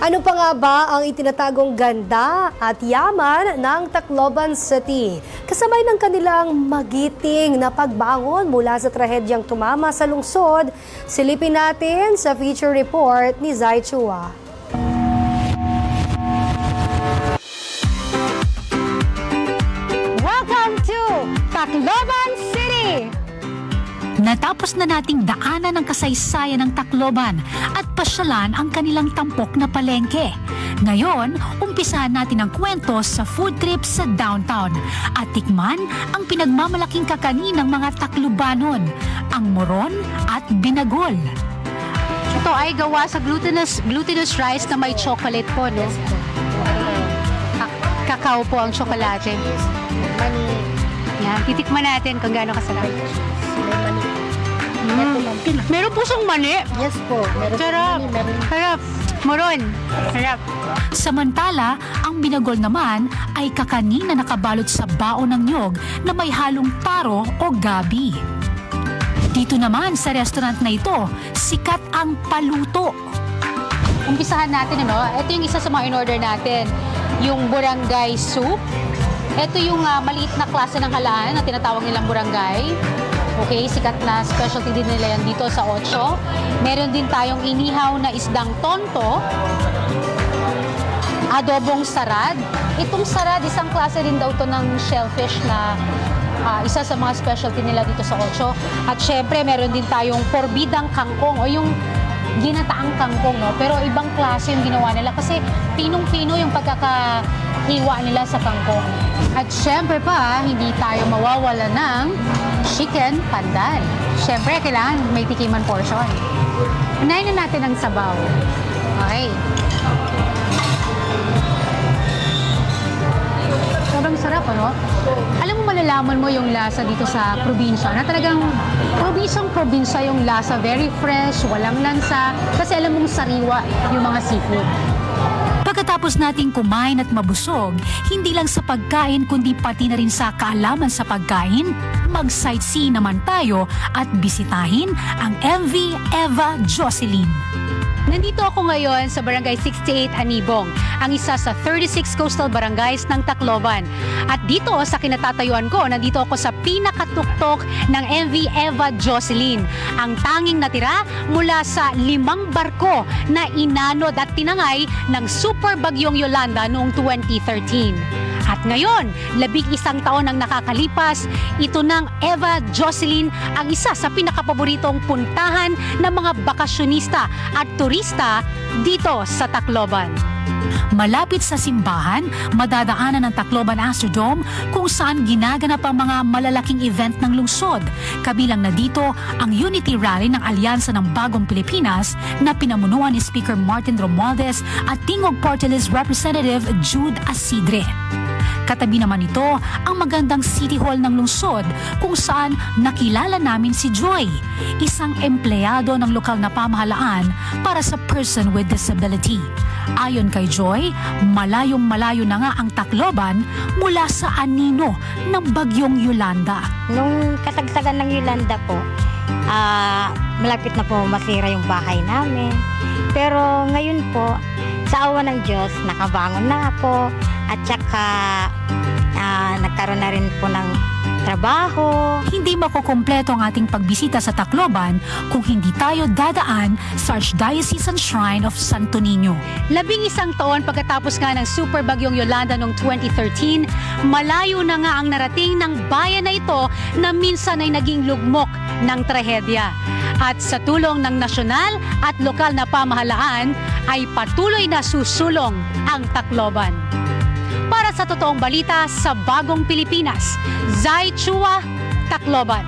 Ano pa nga ba ang itinatagong ganda at yaman ng Tacloban City? Kasabay ng kanilang magiting na pagbangon mula sa trahedyang tumama sa lungsod, silipin natin sa feature report ni Zai Chua. Welcome to Tacloban City! Natapos na nating daanan ang kasaysayan ng Tacloban at pasyalan ang kanilang tampok na palengke. Ngayon, umpisahan natin ang kwento sa food trip sa downtown at tikman ang pinagmamalaking kakanin ng mga Taclobanon, ang moron at binagol. Ito ay gawa sa glutinous rice na may chocolate po, no? Kakao po ang tsokolate. Yan, titikman natin kung gaano kasarap. Meron po siyang mani. Yes po. Meron Sarap. po meron. Sarap. Moron. Sarap. Samantala, ang binagol naman ay kakanin na nakabalot sa baon ng nyog na may halong taro o gabi. Dito naman sa restaurant na ito, sikat ang paluto. Umpisahan natin, ano? Ito yung isa sa mga in-order natin. Yung barangay soup. Ito yung maliit na klase ng halaan na tinatawag nilang barangay. Okay, sikat na specialty din nila yan dito sa 8. Meron din tayong inihaw na isdang tonto. Adobong sarad. Itong sarad, isang klase din daw to ng shellfish na isa sa mga specialty nila dito sa 8. At syempre, meron din tayong porbidang kangkong o yung ginataang kangkong, no? Pero ibang klase yung ginawa nila kasi pinong-pino yung pagkakahiwa nila sa kangkong. At syempre pa, hindi tayo mawawala ng chicken pandan. Syempre, kailangan may tikiman portion. Unahin na natin ang sabaw. Okay. Sobrang sarap, ano? Alam mo, malalaman mo yung lasa dito sa probinsya na talagang probinsyang-probinsya yung lasa. Very fresh, walang lansa. Kasi alam mong sariwa yung mga seafood. Pagkatapos nating kumain at mabusog, hindi lang sa pagkain kundi pati na rin sa kaalaman sa pagkain, mag-sightsee naman tayo at bisitahin ang MV Eva Jocelyn. Nandito ako ngayon sa Barangay 68 Anibong, ang isa sa 36 coastal barangays ng Tacloban. At dito sa kinatatayuan ko, nandito ako sa pinakatuktok ng MV Eva Jocelyn, ang tanging natira mula sa 5 barko na inanod at tinangay ng Super Bagyong Yolanda noong 2013. At ngayon, 11 taon ang nakakalipas, ito ng Eva Jocelyn ang isa sa pinakapaboritong puntahan ng mga bakasyonista at turista dito sa Tacloban. Malapit sa simbahan, madadaanan ng Tacloban Astrodome kung saan ginaganap ang mga malalaking event ng lungsod. Kabilang na dito ang Unity Rally ng Alyansa ng Bagong Pilipinas na pinamunuan ni Speaker Martin Romualdez at Tingog Party List Representative Jude Asidre. Katabi naman ito ang magandang City Hall ng lungsod kung saan nakilala namin si Joy, isang empleyado ng lokal na pamahalaan para sa person with disability. Ayon kay Joy, malayong-malayo na nga ang Tacloban mula sa anino ng Bagyong Yolanda. Nung kasagsagan ng Yolanda po, malapit na po masira yung bahay namin. Pero ngayon po, sa awa ng Diyos, nakabangon na po. At saka nagkaroon na rin po ng trabaho. Hindi makukumpleto ang ating pagbisita sa Tacloban kung hindi tayo dadaan sa Archdiocesan Shrine of Santo Niño. 11 taon pagkatapos nga ng Super Bagyong Yolanda noong 2013, malayo na nga ang narating ng bayan na ito na minsan ay naging lugmok ng trahedya. At sa tulong ng nasyonal at lokal na pamahalaan ay patuloy na susulong ang Tacloban. Para sa totoong balita sa Bagong Pilipinas, Zai Chua, Tacloban.